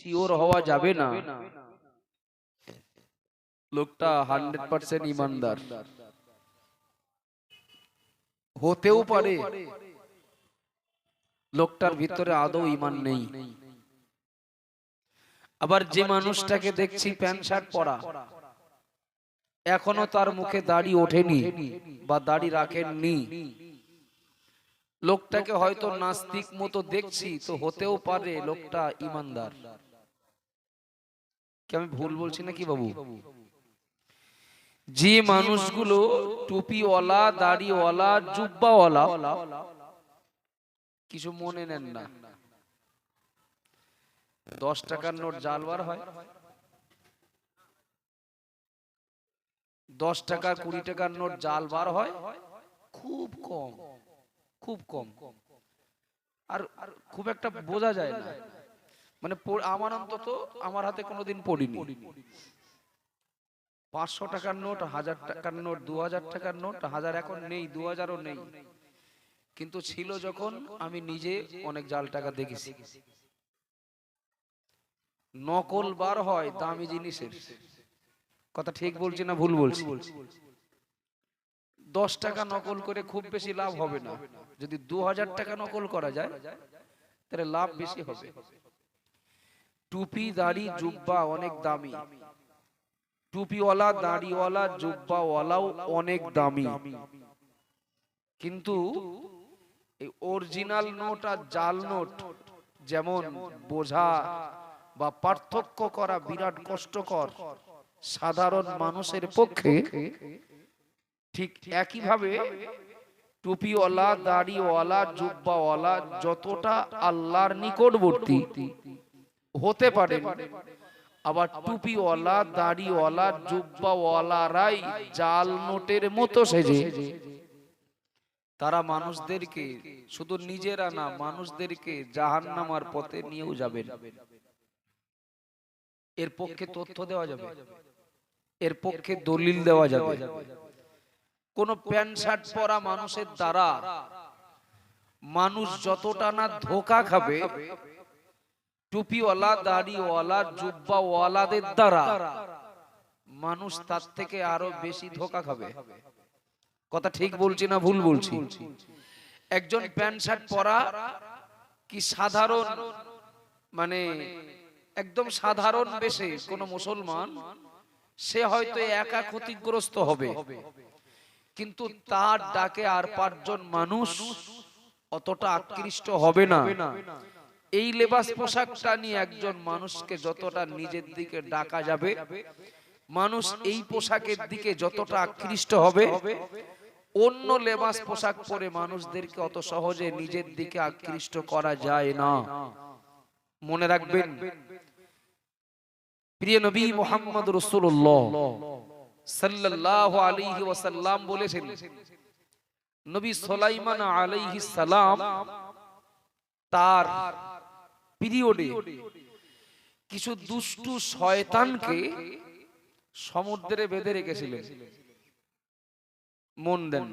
Sure হওয়া যাবে না লোকটা 100% ইমানদার। হতেও পারে লোকটার ভিতরে আদৌ ঈমান নেই। আবার যে মানুষটাকে দেখছি প্যান্ট শার্ট পরা, এখনো তার মুখে দাড়ি ওঠেনি বা দাড়ি রাখেননি, লোকটাকে হয়তো নাস্তিক মতো দেখছি, তো হতেও পারে লোকটা ইমানদার। কি আমি ভুল বলছি নাকি বাবু? যে মানুষগুলো টুপিওয়ালা, দাড়িওয়ালা, জুব্বাওয়ালা, কিছু মনে নেন না, 10 টাকার নোট জালবার হয়, 10 টাকা 20 টাকার নোট জালবার হয় খুব কম, খুব কম। আর খুব একটা বোঝা যায় না। মানে আমার অন্তত আমার হাতে কোনোদিন পড়িনি। 500 টাকার নোট, 1000 টাকার নোট, 2000 টাকার নোট, 1000 এখন নেই, 2000ও নেই, কিন্তু ছিল যখন আমি নিজে অনেক জাল টাকা দেখেছি। নকল বার হয় দামি জিনিসের। কথা ঠিক বলছি না ভুল বলছি? 10 টাকা নকল করে খুব বেশি লাভ হবে না। যদি 2000 টাকা নকল করা যায় তাহলে লাভ বেশি হবে। টুপি, দাড়ি, জুব্বা অনেক দামি। টুপিওয়ালা, দাড়িওয়ালা, জুব্বাওয়ালাও অনেক দামি। কিন্তু এই অরিজিনাল নোট আর জাল নোট যেমন বোঝা বা পার্থক্য করা বিরাট কষ্টকর সাধারণ মানুষের পক্ষে, ঠিক একইভাবে টুপিওয়ালা, দাড়িওয়ালা, জুব্বাওয়ালা যতটা আল্লাহর নিকটবর্তী হতে পারে, আবার টুপিওয়ালা, দাড়িওয়ালা, জুব্বাওয়ালারাই জাল নোটের মতো সেজে তারা মানুষদেরকে, শুধু নিজেরা না, মানুষদেরকে জাহান্নামের পথে নিয়েও যাবেন। এর পক্ষে তথ্য দেওয়া যাবে, এর পক্ষে দলিল দেওয়া যাবে। কোন প্যান্ট শার্ট পরা মানুষের দ্বারা মানুষ যতটা না ধোঁকা খাবে, টুপিওয়ালা, দাড়িওয়ালা, জুব্বাওয়ালাদের দ্বারা মানুষ তার থেকে আরো বেশি ধোঁকা খাবে। কথা ঠিক বলছি না ভুল বলছি? একজন প্যান্ট শার্ট পরা কি সাধারণ, মানে একদম সাধারণ বেশে কোন মুসলমান, সে হয়তো একা ক্ষতিগ্রস্ত হবে, কিন্তু তার ডাকে আর 5 জন মানুষ অতটা আকৃষ্ট হবে না। এই লেবাস পোশাকটা নিয়ে একজন মানুষকে যতটা নিজের দিকে ডাকা যাবে, মানুষ এই পোশাকের দিকে যতটা আকৃষ্ট হবে, অন্য লেবাস পোশাক পরে মানুষদেরকে অত সহজে নিজের দিকে আকৃষ্ট করা যায় না। মনে রাখবেন, প্রিয় নবী মুহাম্মদ রাসূলুল্লাহ সাল্লাল্লাহু আলাইহি ওয়াসাল্লাম বলেছেন, নবী সুলাইমান আলাইহিস সালাম তার পিরিয়ডে কিছু দুষ্টু শয়তানকে সমুদ্রে বেঁধে রেখেছিলেন। মন দেন,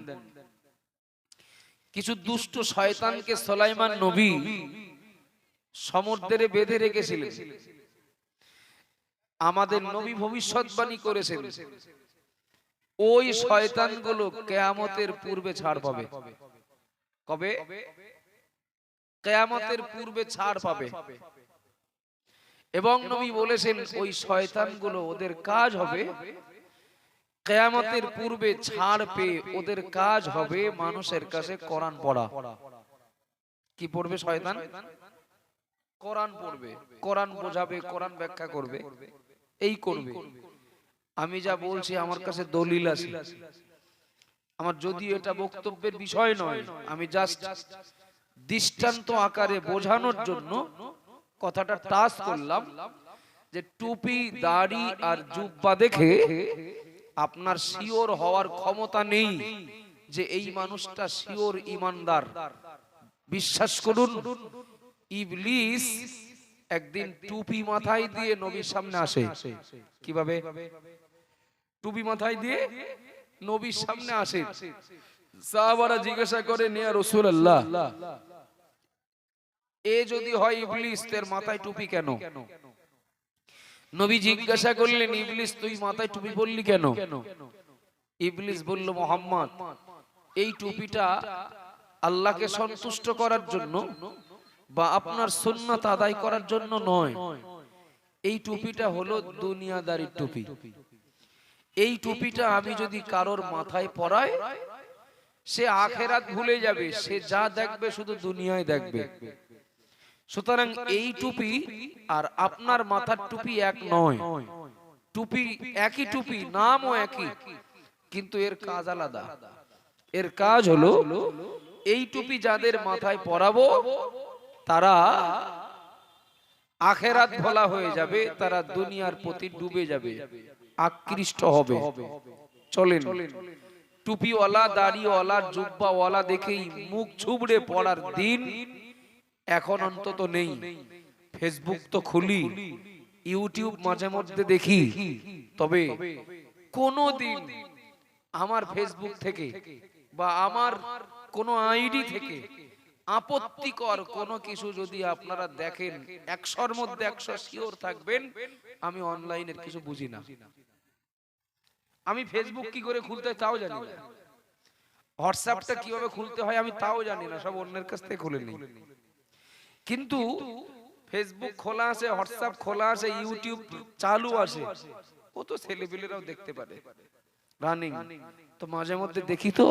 কিছু দুষ্ট শয়তানকে সুলাইমান নবী সমুদ্রে বেঁধে রেখেছিলেন। আমাদের নবী ভবিষ্যৎবাণী করেছেন, ওই শয়তানগুলো কিয়ামতের পূর্বে ছাড় পাবে। কবে? কিয়ামতের পূর্বে ছাড় পাবে। এবং নবী বলেছেন ওই শয়তানগুলো, ওদের কাজ হবে কিয়ামতের পূর্বে ছাড় পেয়ে ওদের কাজ হবে মানুষের কাছে কোরআন পড়া। কি পড়বে শয়তান? কোরআন পড়বে, কোরআন বোঝাবে, কোরআন ব্যাখ্যা করবে, এই করবে। আমি যা বলছি আমার কাছে দলিল আছে, আমার যদিও এটা বক্তব্যের বিষয় নয়, আমি জাস্ট দৃষ্টান্ত আকারে বোঝানোর জন্য কথাটা টাচ করলাম, যে টুপি, দাড়ি আর জুব্বা দেখে আপনার শিওর হওয়ার ক্ষমতা নেই যে এই মানুষটা শিওর ইমানদার। বিশ্বাস করুন, ইবলিস একদিন টুপি মাথায় দিয়ে নবীর সামনে আসে। কিভাবে? টুপি মাথায় দিয়ে নবীর সামনে আসে। সাহাবারা জিজ্ঞাসা করে, ইয়া রাসূলুল্লাহ, এ যদি হয় ইবলিস, তার মাথায় টুপি কেন? নবী জিজ্ঞাসা করলেন, ইবলিস তুই মাথায় টুপি পরলি কেন? ইবলিস বলল, মুহাম্মদ, এই টুপিটা আল্লাহকে সন্তুষ্ট করার জন্য বা আপনার সুন্নাত আদায় করার জন্য নয়, এই টুপিটা হলো দুনিয়াদারির টুপি। এই টুপিটা আমি যদি কারোর মাথায় পরাই, সে আখেরাত ভুলে যাবে, সে যা দেখবে শুধু দুনিয়ায় দেখবে। সুতরাং এই টুপি আর আপনার মাথার টুপি এক নয়। টুপি একই টুপি, নামও একই, কিন্তু এর কাজ আলাদা। এর কাজ হলো, এই টুপি যাদের মাথায় পরাবো তারা আখেরাত ভোলা হয়ে যাবে, তারা দুনিয়ার প্রতি ডুবে যাবে, আকৃষ্ট হবে। চলেন, টুপিওয়ালা, দাড়িওয়ালা, জুব্বাওয়ালা দেখেই মুখ ছুবড়ে পড়ার দিন এখন অন্তত নেই। ফেসবুক তো খুলি, ইউটিউব মাঝে মধ্যে দেখি, তবে কোনদিন আমার ফেসবুক থেকে বা আমার কোন আইডি থেকে আপত্তিকর কোনো কিছু যদি আপনারা দেখেন, 100-র মধ্যে 100 শিওর থাকবেন আমি অনলাইনের কিছু বুঝি না। আমি ফেসবুক কি করে খুলতে হয় তাও জানি না, হোয়াটসঅ্যাপটা কিভাবে খুলতে হয় আমি তাও জানি না, সব অন্যের কাছ থেকে খুলে নিই। কিন্তু ফেসবুক খোলা আছে, হোয়াটসঅ্যাপ খোলা আছে, ইউটিউব চালু আছে, ও তো ছেলেপিলেরাও দেখতে পারে রানিং। তো মাঝে মধ্যে দেখি তো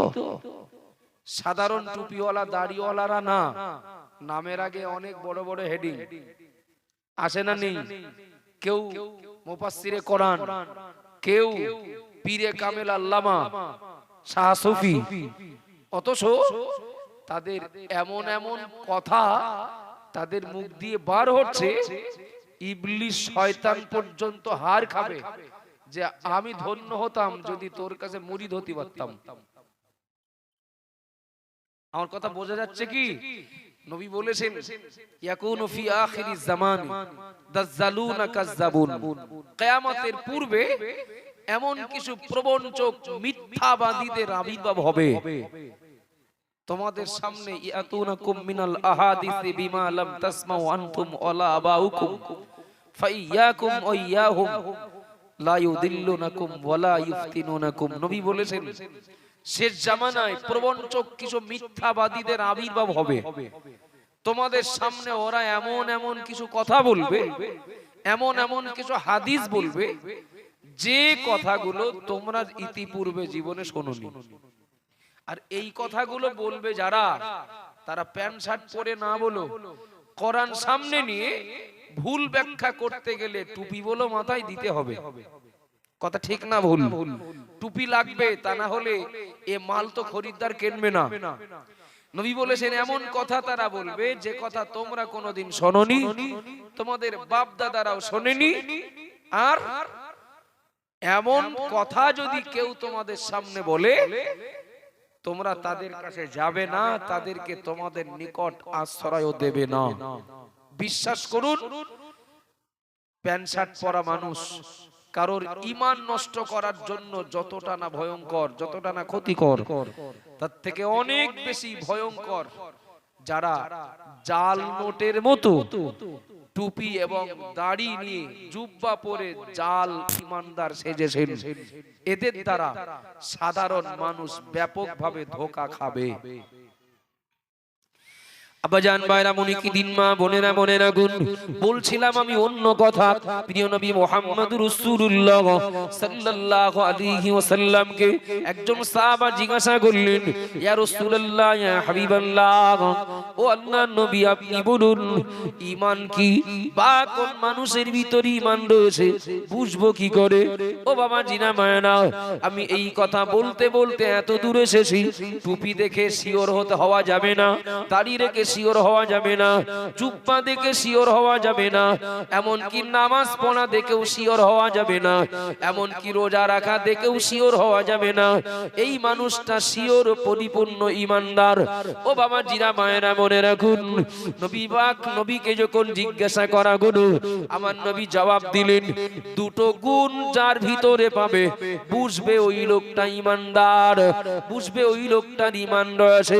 সাধারণ টুপিওয়ালা দাড়িওয়ালারা না, নামের আগে অনেক বড় বড় হেডিং আসে না? নেই? কেউ মুফাসসিরে কোরআন, কেউ পীরে কামেল আল্লামা শাহ সুফি, অথচ তাদের এমন এমন কথা তাদের মুখ দিয়ে বার হচ্ছে, ইবলিস শয়তান পর্যন্ত হার খাবে যে আমি ধন্য হতাম যদি তোর কাছে মুরিদ হতে পারতাম। আমার কথা বোঝা যাচ্ছে কি? নবী বলেছেন, ইয়াকুনু ফি আখিরিজ জামান দাজ্জালুনা কাজ্জাবুন, কিয়ামতের পূর্বে এমন কিছু প্রবঞ্চক মিথ্যাবাদীদের আবির্ভাব হবে তোমাদের সামনে। ইয়াতুনাকুম মিনাল আহাদিসি বিমা লাম তাসমাউ আনতুম ওয়ালা আবাউকুম ফাইয়াকুম ওয়া ইয়াহুম লা ইউদিল্লুনাকুম ওয়ালা ইফতিনুনাকুম। নবী বলেছেন, শেষ জামানায় প্রবঞ্চক কিছু মিথ্যাবাদীদের আবির্ভাব হবে তোমাদের সামনে। ওরা এমন এমন কিছু কথা বলবে, এমন এমন কিছু হাদিস বলবে, যে কথাগুলো তোমরা ইতিপূর্বে জীবনে শোনোনি। আর এই কথাগুলো বলবে যারা, তারা প্যান্ট শার্ট পরে না বলো, কোরআন সামনে নিয়ে ভুল ব্যাখ্যা করতে গেলে টুপি বলো মাথায় দিতে হবে। কথা ঠিক না ভুল? টুপি লাগবে, তা না হলে এ মাল তো খরিদ্দার কিনবে না। নবী বলেছেন, এমন কথা তারা বলবে যে কথা তোমরা কোনোদিন শোনোনি, তোমাদের বাপ দাদারাও শোনেনি। আর এমন কথা যদি কেউ তোমাদের সামনে বলে, তোমরা তাদের কাছে যাবে না, তাদেরকে তোমাদের নিকট আশ্রয়ও দেবে না। বিশ্বাস করুন, প্যান্ট শার্ট পরা মানুষ কারোর ঈমান নষ্ট করার জন্য যতটা না ভয়ঙ্কর, যতটা না ক্ষতিকর, তার থেকে অনেক বেশি ভয়ঙ্কর যারা জাল নোটের মতো টুপি এবং দাড়ি নিয়ে জুব্বা পরে জাল ঈমানদার সেজেছেন। এদের দ্বারা সাধারণ মানুষ ব্যাপকভাবে ধোঁকা খাবে। আব্বাজান ভাইরা, মনে কি দিন, মা বোনেরা, মনে রাখুন, বলছিলাম আমি অন্য কথা। প্রিয় নবী মুহাম্মদুর রাসূলুল্লাহ সাল্লাল্লাহু আলাইহি ওয়াসাল্লামকে একজন সাহাবা জিজ্ঞাসা করলেন, ইয়া রাসূলুল্লাহ, ইয়া হাবিবাল্লাহ, ও আল্লাহর নবী, আপনি বলুন ঈমান কি, বা কোন মানুষের ভিতরে ঈমান রয়েছে বুঝবো কি করে? ও বাবা জিনা মায়না, আমি এই কথা বলতে বলতে এত দূর এসেছি, টুপি দেখে শিওর হতে হওয়া যাবে না, দাড়ি রেখে শিওর হওয়া যাবে না, জুব্বা দেখে শিওর হওয়া যাবে না, এমন কি নামাজ পড়া দেখেও শিওর হওয়া যাবে না, এমন কি রোজা রাখা দেখেও শিওর হওয়া যাবে না। এই মানুষটা শিওর পরিপূর্ণ ঈমানদার। ও বাবা জিরা মায়েরা, মনে রাখুন, নবী পাক নবীকে যখন জিজ্ঞাসা করা হলো, আমার নবী জবাব দিলেন, দুটো গুণ যার ভিতরে পাবে বুঝবে ওই লোকটা ঈমানদার, বুঝবে ওই লোকটার ঈমান রয়েছে।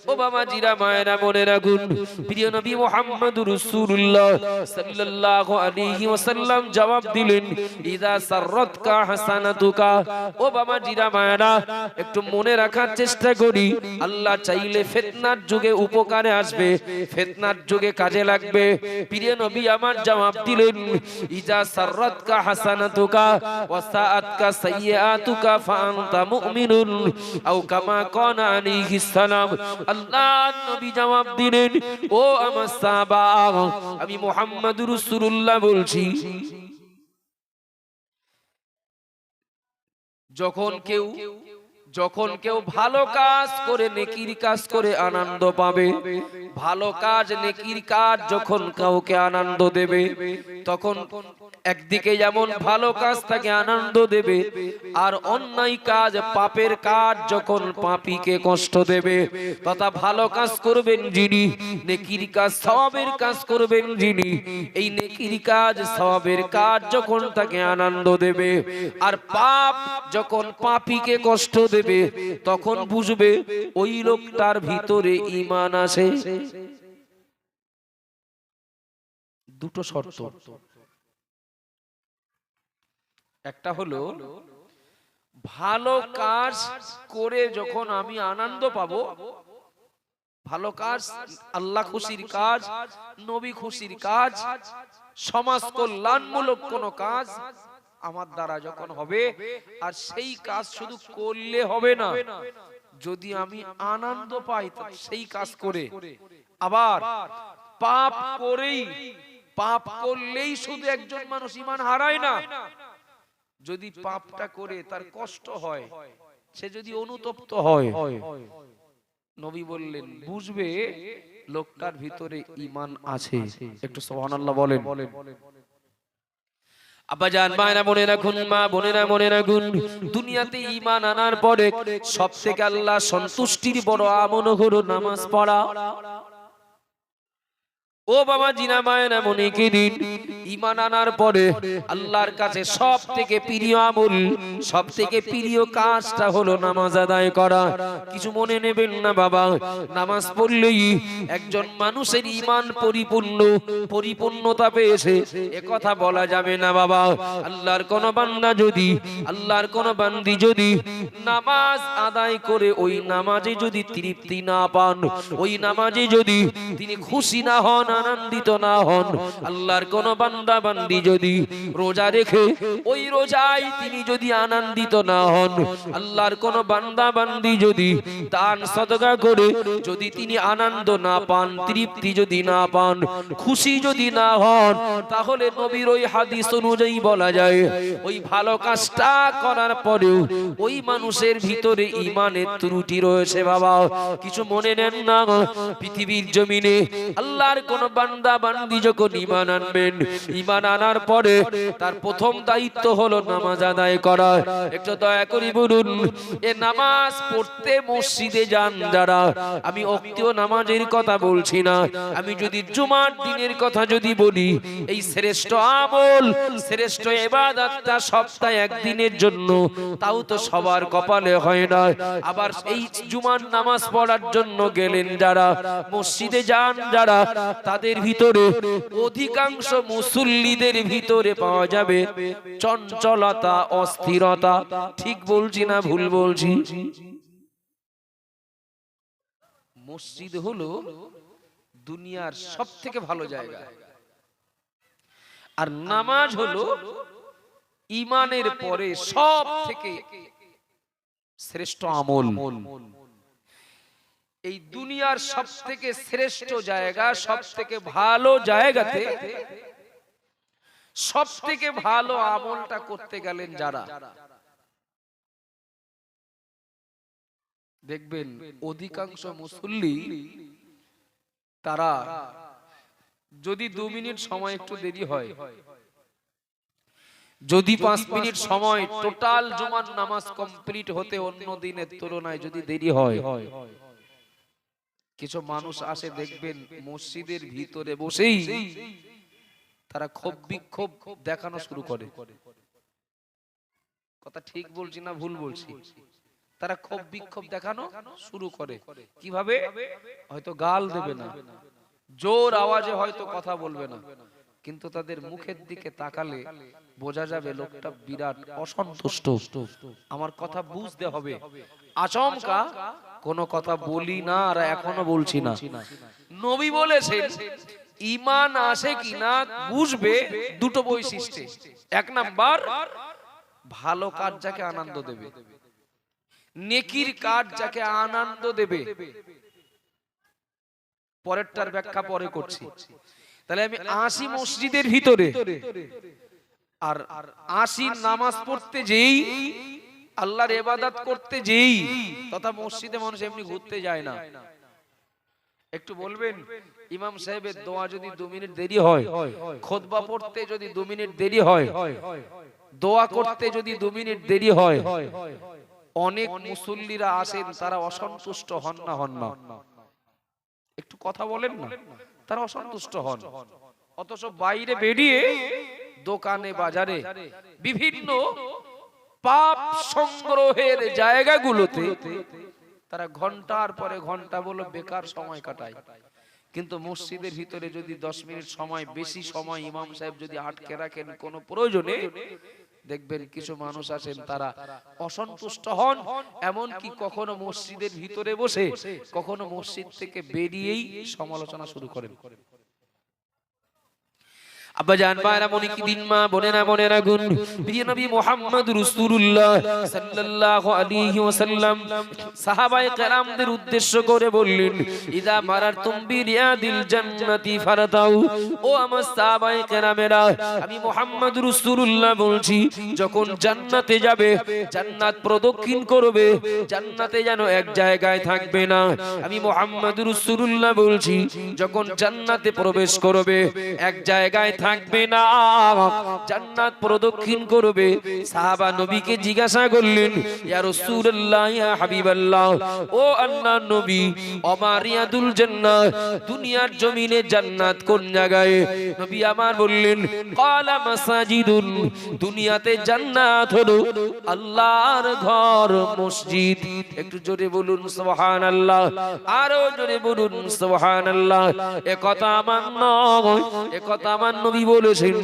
ও বাবা জিরা মায়েরা, মনে রাখুন, রাখুন। প্রিয় নবী মুহাম্মদুর রাসূলুল্লাহ সাল্লাল্লাহু আলাইহি ওয়াসাল্লাম জবাব দিলেন, ইযা সাররাতকা হাসানাতুকা। ও বাবা জিরা মায়েরা, একটু মনে রাখার চেষ্টা করি, আল্লাহ চাইলে ফিতনার যুগে উপকারে আসবে, ফিতনার যুগে কাজে লাগবে। প্রিয় নবী আমার জবাব দিলেন, ইযা সাররাতকা হাসানাতুকা ওয়া সাআতকা সাইয়্যাতুকা ফাআনতা মুমিনুন, আও কামা কানা আলাইহিস সালাম। আল্লাহ নবী জবাব দিলেন, ও আমার সাহাবা, আমি মুহাম্মদুর রাসূলুল্লাহ বলছি, যখন কেউ ভালো কাজ করে, নেকির কাজ করে আনন্দ পাবে, ভালো কাজ নেকির কাজ যখন কাউকে আনন্দ দেবে, তখন একদিকে যেমন ভালো কাজ তাকে আনন্দ দেবে, আর অন্যায় কাজ পাপের কাজ যখন পাপীকে কষ্ট দেবে, তথা ভালো কাজ করবেন যিনি, নেকির কাজ সওয়াবের কাজ করবেন যিনি, এই নেকির কাজ সওয়াবের কাজ যখন তাকে আনন্দ দেবে, আর পাপ যখন পাপীকে কষ্ট দেবে, তখন বুঝবে ওই লোকটার ভিতরে ঈমান আছে। দুটো শর্ত, একটা হলো ভালো কাজ করে যখন আমি আনন্দ পাবো, ভালো কাজ আল্লাহ খুশির কাজ, নবী খুশির কাজ, সমাজ কল্যাণমূলক কোন কাজ আমার দ্বারা যখন হবে, আর সেই কাজ শুধু করলে হবে না, যদি আমি আনন্দ পাই সেই কাজ করে, আবার পাপ করেই, পাপ করলেই শুধু একজন মানুষ ঈমান হারায় না, যদি পাপটা করে তার কষ্ট হয়, সে যদি অনুতপ্ত হয়, নবী বললেন বুঝবে লোকটার ভিতরে ঈমান আছে। একটু সুবহানাল্লাহ বলেন। আব্বাজান মায়েরা মনে রাখুন, মা বোনেরা মনে রাখুন, দুনিয়াতে ঈমান আনার পরে সবথেকে আল্লাহ সন্তুষ্টির বড় আমল হলো নামাজ পড়া। ও বাবা জিনা মায়েরা মনে কি দিন, ঈমান আনার পরে আল্লাহর কাছে সব থেকে প্রিয় আমল, সব থেকে প্রিয় কাজটা হলো নামাজ আদায় করা। কিছু মনে নেবেন না বাবা, নামাজ পড়লেই একজন মানুষের ঈমান পরিপূর্ণতা পেয়েছে এ কথা বলা যাবে না বাবা। আল্লাহর কোন বান্দা যদি, আল্লাহর কোন বান্দি যদি নামাজ আদায় করে ওই নামাজে যদি তৃপ্তি না পান, ওই নামাজে যদি তিনি খুশি না হন, আনন্দিত না হন, আল্লাহর কোন বান্দা বান্দি যদি রোজা রেখে ওই রোজায় তিনি যদি আনন্দিত না হন, আল্লাহর কোন বান্দা বান্দি যদি দান সদকা করে যদি তিনি আনন্দ না পান, তৃপ্তি যদি না পান, খুশি যদি না হন, তাহলে নবীর ওই হাদিস অনুযায়ী বলা যায় ওই ভালো কাজটা করার পরেও ওই মানুষের ভিতরে ঈমানের ত্রুটি রয়েছে বাবা। কিছু মনে নেন না, পৃথিবীর জমিনে আল্লাহর কোন বান্দা বান্দি যখন ঈমান আনবেন, ঈমান আনার পরে তার প্রথম দায়িত্ব হলো নামাজ আদায় করা। একটু দয়া করে বলুন, এ নামাজ পড়তে মসজিদে যান যারা, আমি ওয়াক্তীয় নামাজের কথা বলছি না, আমি যদি জুমার দিনের কথা যদি বলি, এই শ্রেষ্ঠ আমল, শ্রেষ্ঠ ইবাদতটা সপ্তাহে একদিনের জন্য, তাও তো সবার কপালে হয় না। আবার এই জুমার নামাজ পড়ার জন্য গেলেন যারা, মসজিদে যান যারা, তাদের ভিতরে অধিকাংশ মুসল্লিদের ভিতরে পাওয়া যাবে চঞ্চলতা, অস্থিরতা। ঠিক বলছি না ভুল বলছি? মসজিদ হলো দুনিয়ার সব থেকে ভালো জায়গা, আর নামাজ হলো ঈমানের পরে সব থেকে শ্রেষ্ঠ আমল। এই দুনিয়ার সব থেকে শ্রেষ্ঠ জায়গা, সব থেকে ভালো জায়গাতে সব থেকে ভালো আমলটা করতে গেলেন যারা, দেখবেন অধিকাংশ মুসল্লি তারা যদি 2 মিনিট সময় একটু দেরি হয়, যদি 5 মিনিট সময় টোটাল জুমার নামাজ কমপ্লিট হতে অন্য দিনের তুলনায় যদি দেরি হয়, কিছু মানুষ আসে দেখবেন মসজিদের ভিতরে বসেই তারা ক্ষোভ বিক্ষোভ দেখানো শুরু করে। কথা ঠিক বলছি না ভুল বলছি? তারা ক্ষোভ বিক্ষোভ দেখানো শুরু করে। কিভাবে? হয়তো গাল দেবে না, জোর আওয়াজে হয়তো কথা বলবে না, কিন্তু তাদের মুখের দিকে তাকালে বোঝা যাবে লোকটা বিরাট অসন্তুষ্ট। আমার কথা বুঝতে হবে। আচমকা কোনো কথা বলি না, আর এখনো বলছি না। নবী বলেছেন ঈমান আসে কিনা বুঝবে দুটো বৈশিষ্ট্যে। এক নাম্বার, ভালো কাজ যাকে আনন্দ দেবে, নেকির কাজ যাকে আনন্দ দেবে। পরেরটার ব্যাখ্যা পরে করছি। তাহলে আমি আসি মসজিদের ভিতরে, আর আসি নামাজ পড়তে যেই, আল্লাহর ইবাদত করতে যেই, তথা মসজিদে মানুষ এমনি ঘুরতে যায় না। একটু বলবেন, ইমাম সাহেবের দোয়া যদি 2 মিনিট দেরি হয়, খুতবা পড়তে যদি 2 মিনিট দেরি হয়, দোয়া করতে যদি 2 মিনিট দেরি হয়, অনেক মুসল্লিরা আসেন, তারা অসন্তুষ্ট হন না? হন না? একটু কথা বলেন না, তারা অসন্তুষ্ট হন। অথচ বাইরে বেরিয়ে দোকানে বাজারে বিভিন্ন পাপ সংগ্রহের জায়গাগুলোতে তারা ঘন্টার পরে ঘন্টা বলে বেকার সময় কাটায়। কিন্তু মসজিদের ভিতরে যদি 10 মিনিট সময়, বেশি সময় ইমাম সাহেব যদি আটকে রাখেন কোনো প্রয়োজনে, দেখবেন কিছু মানুষ আছেন তারা অসন্তুষ্ট হন। এমন কি কখনো মসজিদের ভিতরে বসে, কখনো মসজিদ থেকে বেরিয়েই সমালোচনা শুরু করেন। আব্বা জান মায়েরা মনে কি দিন, মা বোনেরা মনেরা গুণ, প্রিয় নবী মুহাম্মদ রাসূলুল্লাহ সাল্লাল্লাহু আলাইহি ওয়াসাল্লাম সাহাবায়ে কেরামদের উদ্দেশ্য করে বললেন, ইদা মারারতুম বিরিয়াদিল জান্নাতি ফারাতাউ। ও আমার সাহাবায়ে কেরামেরা, আমি মুহাম্মদ রাসূলুল্লাহ বলছি, যখন জান্নাতে যাবে, জান্নাত প্রদক্ষিণ করবে, জান্নাতে যেন এক জায়গায় থাকবে না। আমি মুহাম্মদ রাসূলুল্লাহ বলছি, যখন জান্নাতে প্রবেশ করবে, এক জায়গায় থাকবে না, জান্নাত প্রদক্ষিণ করবে। সাহাবা নবীকে জিজ্ঞাসা করলেন, ইয়া রাসূলুল্লাহ, ইয়া হাবিবাল্লাহ, ও আল্লাহর নবী, অমারিয়াদুল জান্নাহ, দুনিয়ার জমিনে জান্নাত কোন জায়গায়? নবী আমার বললেন, ক্বালা মাসাজিদুন, দুনিয়াতে জান্নাত হলো আল্লাহর ঘর, মসজিদ। একটু জোরে বলুন সুবহানাল্লাহ, আরো জোরে বলুন সুবহানাল্লাহ। এ কথা আমার নয়, এ কথা আমার নবী বলেছেন,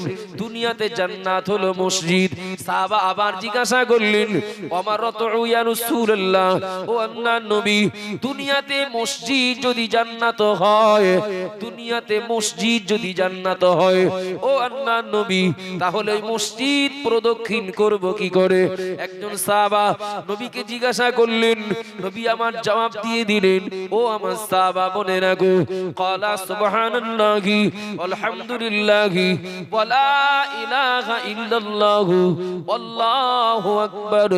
দুনিয়াতে জান্নাত হলো মসজিদ। সাহাবা আবার জিজ্ঞাসা করলেন, ওমারতু ইয়া রাসূলুল্লাহ, ও আল্লাহর নবী, দুনিয়াতে মসজিদ যদি জান্নাত হয়, দুনিয়াতে মসজিদ যদি জান্নাত হয়, ও আল্লাহর নবী, তাহলে ওই মসজিদ প্রদক্ষিণ করব কি করে? একজন সাহাবা নবীকে জিজ্ঞাসা করলেন, নবী আমার জবাব দিয়ে দিলেন, ও আমার সাহাবা বোনেরা গো, ক্বালা সুবহানাল্লাহি আলহামদুলিল্লাহি ওয়ালা ইলাহা ইল্লাল্লাহু আল্লাহু আকবার,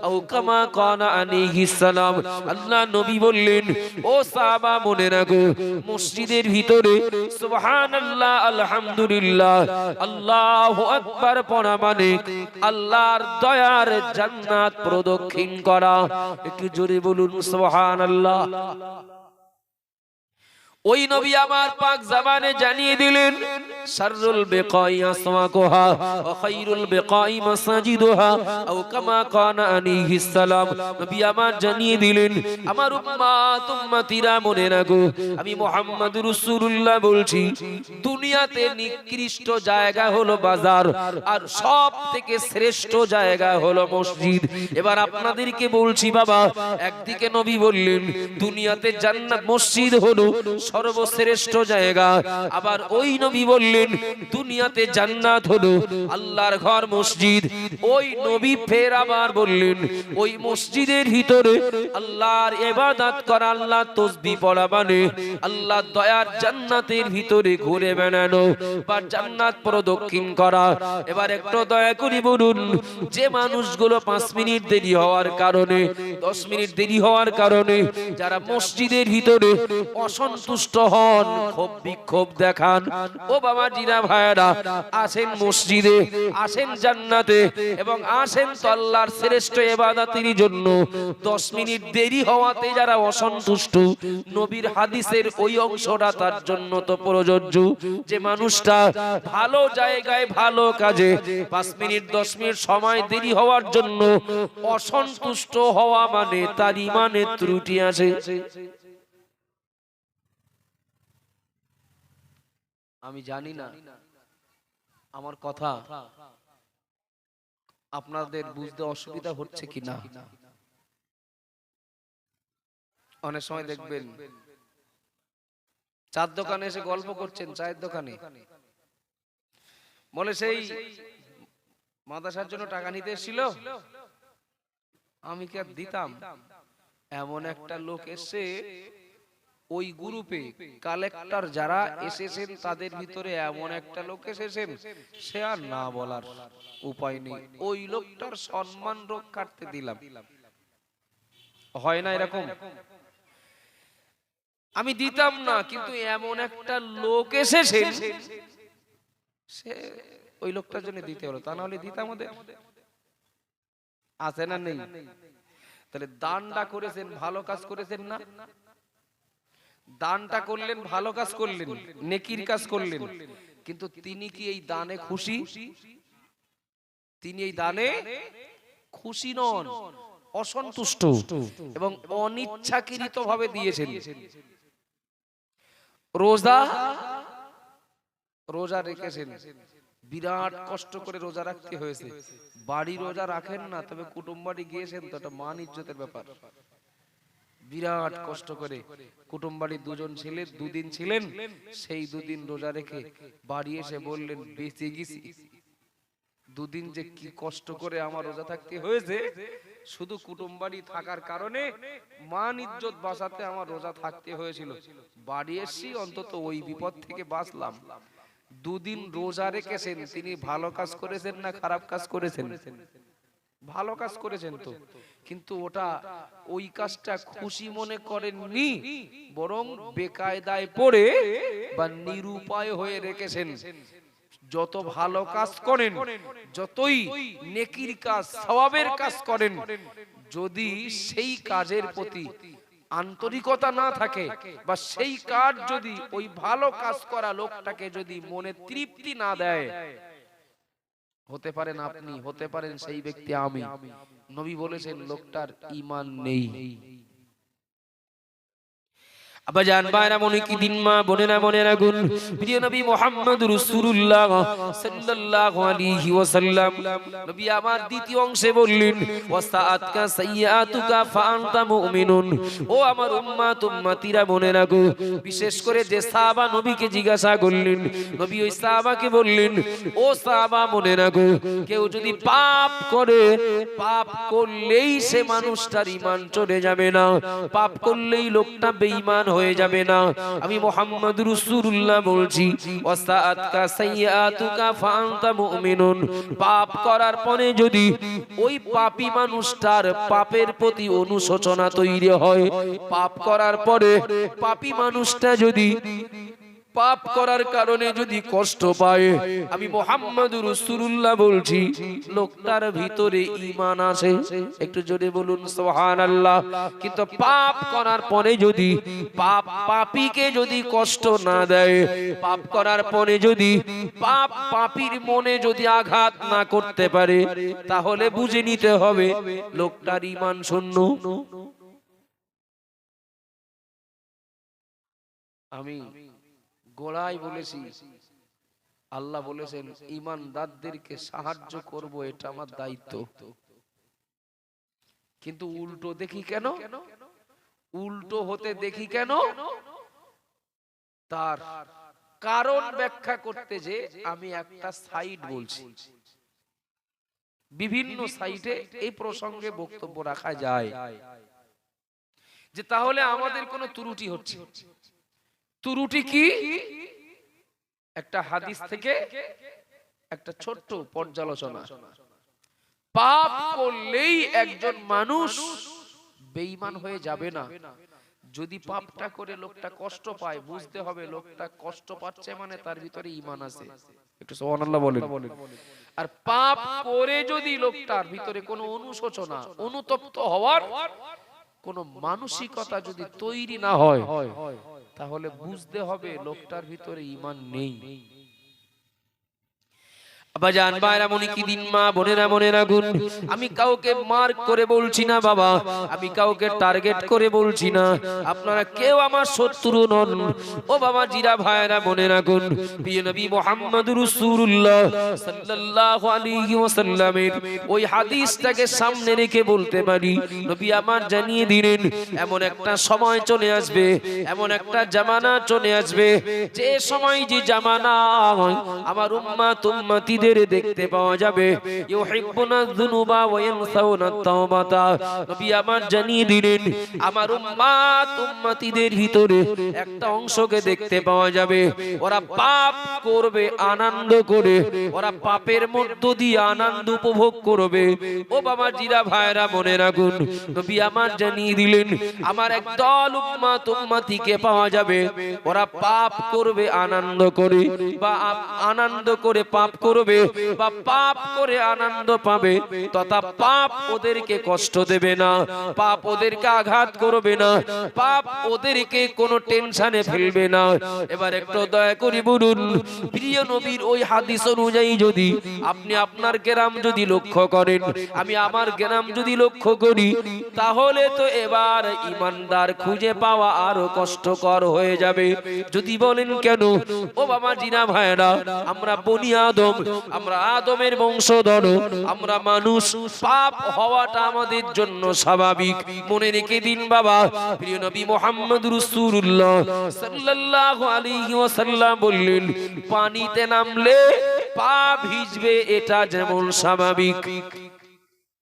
আও কামা কানা আলাইহিস সালাম। আল্লাহ নবী বললেন, ও সাহাবা বোনেরা গো, মসজিদের ভিতরে সুবহানাল্লাহ, আলহামদুলিল্লাহ, আল্লাহু আকবার পড়া মানে আল্লাহর দয়ার জান্নাত প্রদক্ষিণ করা। একটু জোরে বলুন সুবহানাল্লাহ। ওই নবী আমার পাক জামানে জানিয়ে দিলেন, শাররুল বিকাই আসওয়াকুহা ওয়া খায়রুল বিকাই মাসাজিদুহা, আও কামা কানা আলাইহিস সালাম। নবী আমার জানিয়ে দিলেন, আমার উম্মত উম্মতিরা মনে রাখো, আমি মুহাম্মদ রাসূলুল্লাহ বলছি, দুনিয়াতে নিকৃষ্ট জায়গা হলো বাজার, আর সব থেকে শ্রেষ্ঠ জায়গা হলো মসজিদ। এবার আপনাদেরকে বলছি বাবা, একদিকে নবী বললেন দুনিয়াতে জান্নাত, মসজিদ হলো সর্বশ্রেষ্ঠ জায়গা, আবার ওই নবী বললেন দুনিয়াতে জান্নাত হলো আল্লাহর ঘর, মসজিদ। ওই নবী ফের আবার বললেন, ওই মসজিদের ভিতরে আল্লাহর ইবাদত করা, আল্লাহ তাসবিহ পড়া মানে আল্লাহ দয়ার জান্নাতের ভিতরে ঘুরে বেড়ানো বা জান্নাত প্রদক্ষিণ করা। এবার একটু দয়া করে বলুন, যে মানুষগুলো 5 মিনিট দেরি হওয়ার কারণে, 10 মিনিট দেরি হওয়ার কারণে যারা মসজিদের ভিতরে অসন্তুষ্ট অসন্তুষ্ট হন, ক্ষোভ বিক্ষোভ দেখান, ও বাবা জিরা ভাইরা, আসেন মসজিদে, আসেন জান্নাতে, এবং আসেন তো আল্লাহর শ্রেষ্ঠ ইবাদতের জন্য। 10 মিনিট দেরি হওয়াতে যারা অসন্তুষ্ট, নবীর হাদিসের ওই অংশটা তার জন্য তো প্রযোজ্য, যে মানুষটা ভালো জায়গায় ভালো কাজে 5 মিনিট 10 মিনিট সময় দেরি হওয়ার জন্য অসন্তুষ্ট হওয়া মানে তার ঈমানে ত্রুটি আছে। আমি জানি না আমার কথা আপনাদের বুঝতে অসুবিধা হচ্ছে কিনা। অনেক সময় দেখবেন চার দোকানে এসে গল্প করছেন, চায়ের দোকানে বলে সেই মাদ্রাসার জন্য টাকা নিতে এসেছিল, আমি কি আর দিতাম। এমন একটা লোক এসে ওই গ্রুপে কালেক্টর যারা এসেছেন তাদের ভিতরে এমন একটা লোক এসেছেন, সে আর না বলার উপায় নেই, ওই লোকটার সম্মান রক্ষার্থে দিলাম। হয় না এরকম? আমি দিতাম না, কিন্তু এমন একটা লোক এসেছেন, সে ওই লোকটার জন্য দিতে হলো, তা না হলে দিতাম ওদের। আছে না নেই? তাহলে দানটা করেছেন, ভালো কাজ করেছেন না? দানটা করলেন, ভালো কাজ করলেন, নেকির কাজ করলেন, কিন্তু তিনি কি এই দানে খুশি? তিনি এই দানে খুশি নন, অসন্তুষ্ট এবং অনিচ্ছাকৃত ভাবে দিয়েছেন। রোজা রোজা রেখেছেন, বিরাট কষ্ট করে রোজা রাখতে হয়েছে। বাড়ি রোজা রাখেন না, তবে কুটুম বাড়ি গিয়েছেন তো এটা মান ইজ্জতের ব্যাপার। বিরাট কষ্ট করে কুটুম বাড়ি দুদিন ছিলেন, সেই দুদিন রোজা রেখে বাড়ি এসে বললেন বেঁচে গেছি। দুদিন যে কি কষ্ট করে আমার রোজা থাকতে হয়েছে, শুধু কুটুম বাড়ি থাকার কারণে মান ইজ্জত বাঁচাতে আমার রোজা থাকতে হয়েছিল। বাড়ি এসেছি, অন্তত ওই বিপদ থেকে বাঁচলাম। দুদিন রোজা রেখেছেন, তিনি ভালো কাজ করেছেন না খারাপ কাজ করেছেন? ভালো কাজ করেছেন তো, কিন্তু ওটা ওই কাজটা খুশি মনে করেননি, বরং বেকায়দায় পড়ে বা নিরুপায় হয়ে রেখেছেন। যত ভালো কাজ করেন, যতই নেকির কাজ সওয়াবের কাজ করেন, যদি সেই কাজের প্রতি আন্তরিকতা না থাকে, বা সেই কাজ যদি ওই ভালো কাজ করা লোকটাকে যদি মনে তৃপ্তি না দেয়, হতে পারেন আপনি, হতে পারেন সেই ব্যক্তি আমি, নবী বলেছেন লোকটার ঈমান নেই। আবাজান বাইরা মনে কি দিন, মা বোনেরা মনে রাখুন, প্রিয় নবী মুহাম্মদ রাসূলুল্লাহ সাল্লাল্লাহু আলাইহি ওয়াসাল্লাম নবী আমার দ্বিতীয় অংশে বললেন, ওয়াসাআতকা সাইয়াতুকা ফাআনতা মুমিনুন। ও আমার উম্মত উম্মতিরা মনে রাখো, বিশেষ করে যে সাহাবা নবীকে জিজ্ঞাসা করলেন, নবী ওই সাহাবাকে বললেন, ও সাহাবা মনে রাখো, কেউ যদি পাপ করে, পাপ করলেই সে মানুষটার ঈমান চলে যাবে না, পাপ করলেই লোকটা বেঈমান হয়ে যাবে না। আমি মুহাম্মদ রাসূলুল্লাহ বলছি, ওয়াসাআতকা সাইয়াতুকা ফাআনতা মুমিনুন। পাপ করার পরে যদি ওই পাপী মানুষটার পাপের প্রতি অনুশোচনা তৈরি হয়, পাপ করার পরে পাপী মানুষটা যদি পাপ করার কারণে যদি কষ্ট পায়, আমি মুহাম্মদ রাসূলুল্লাহ বলছি লোকটার ভিতরে ঈমান আছে। একটু জোরে বলুন সুবহানাল্লাহ। কিন্তু পাপ করার পরে যদি পাপীকে যদি কষ্ট না দেয়, পাপ করার পরে যদি পাপীর মনে যদি আঘাত না করতে পারে, তাহলে বুঝে নিতে হবে লোকটার ঈমান শূন্য। আমি গোড়ায় বলেছি, আল্লাহ বলেছেন ঈমানদারদেরকে সাহায্য করব, এটা আমার দায়িত্ব। কিন্তু উল্টো দেখি কেন? উল্টো হতে দেখি কেন? তার কারণ ব্যাখ্যা করতে যে আমি একটা সাইড বলছি। বিভিন্ন সাইটে এই প্রসঙ্গে বক্তব্য রাখা যায়, যে তাহলে আমাদের কোনো ত্রুটি হচ্ছে। ত্রুটি কি? একটা হাদিস থেকে একটা ছোট্ট পর্যালোচনা। পাপ করলেই একজন মানুষ বেঈমান হয়ে যাবে না, যদি পাপটা করে লোকটা কষ্ট পায়, বুঝতে হবে লোকটা কষ্ট পাচ্ছে মানে তার ভিতরে ঈমান আছে। একটু সুবহানাল্লাহ বলেন। আর পাপ করে যদি লোকটার ভিতরে কোনো অনুশোচনা, অনুতপ্ত হওয়ার কোনো মানসিকতা যদি তৈরি না হয়, তাহলে বুঝতে হবে লোকটার ভিতরে ঈমান নেই। আব্বাজান ভাইরা মনে কি দিন, মা বোনেরা মনে রাখুন, আমি কাউকে মার্ক করে বলছি না বাবা, আমি কাউকে টার্গেট করে বলছি না, আপনারা কেউ আমার শত্রু নন। ও বাবা জিরা ভাইরা মনে রাখুন, প্রিয় নবী মুহাম্মদুর রাসূলুল্লাহ সাল্লাল্লাহু আলাইহি ওয়াসাল্লামের ওই হাদিসটাকে সামনে রেখে বলতে পারি, নবী আমার জানিয়ে দিলেন এমন একটা সময় চলে আসবে, এমন একটা জামানা চলে আসবে, যে সময় যে জামানা আমার উম্মাত উম্মতিদের দেখতে পাওয়া যাবে ইউহিব্বুনা যুনুবা ওয়া ইয়ানসাউনা তাওবাতা। নবী আমার জানিয়ে দিলেন আমার উম্মাত উম্মতিদের ভিতরে একটা অংশকে দেখতে পাওয়া যাবে, ওরা পাপ করবে আনন্দ করে, ওরা পাপের মধ্য দিয়ে আনন্দ উপভোগ করবে। ও বাবা জিরা ভাইরা মনে রাখুন, নবী আমার জানিয়ে দিলেন আমার একদল উম্মাত উম্মতিকে পাওয়া যাবে, ওরা পাপ করবে আনন্দ করে, বা আনন্দ করে পাপ করবে, বা পাপ করে আনন্দ পাবে, তথা পাপ ওদেরকে কষ্ট দেবে না, পাপ ওদেরকে আঘাত করবে না, পাপ ওদেরকে কোনো টেনশনে ফেলবে না। এবার একটু দয়া করে বলুন, প্রিয় নবীর ওই হাদিস অনুযায়ী যদি আপনি আপনার গ্রাম যদি লক্ষ্য করেন, আমি আমার গ্রাম যদি লক্ষ্য করি, তাহলে তো এবার ইমানদার খুঁজে পাওয়া আরো কষ্টকর হয়ে যাবে। যদি বলেন কেন? ও বাবা জিনা ভাইরা, আমরা বনি আদম, আমরা আদমের বংশধর, আমরা মানুষ, পাপ হওয়াটা আমাদের জন্য স্বাভাবিক। মনে রেখে দিন বাবা, প্রিয় নবী মুহাম্মদ রাসূলুল্লাহ সাল্লাল্লাহু আলাইহি ওয়াসাল্লাম বললেন পানিতে নামলে পা ভিজবে, এটা যেমন স্বাভাবিক,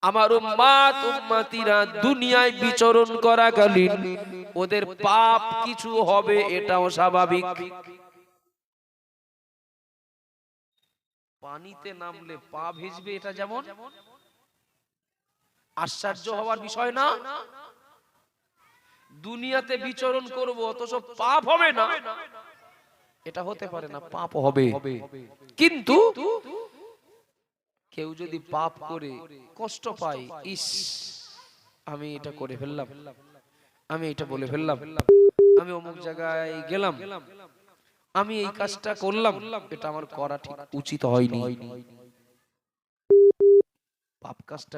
আমার উম্মাত উম্মতিরা দুনিয়ায় বিচরণ করাকালীন ওদের পাপ কিছু হবে, এটাও স্বাভাবিক। পানিতে নামলে পা ভিজবে, এটা যেমন আশ্চর্য হওয়ার বিষয় না। দুনিয়াতে বিচরণ করব অথচ পাপ হবে না, এটা হতে পারে না, পাপ হবে। কিন্তু কেউ যদি পাপ করে কষ্ট পায়, ইস আমি এটা করে ফেললাম, আমি এটা বলে ফেললাম, আমি অমুক জায়গায় গেলাম, আমি এই কাজটা করলাম, এটা আমার করা ঠিক উচিত হয়নি, পাপ কাজটা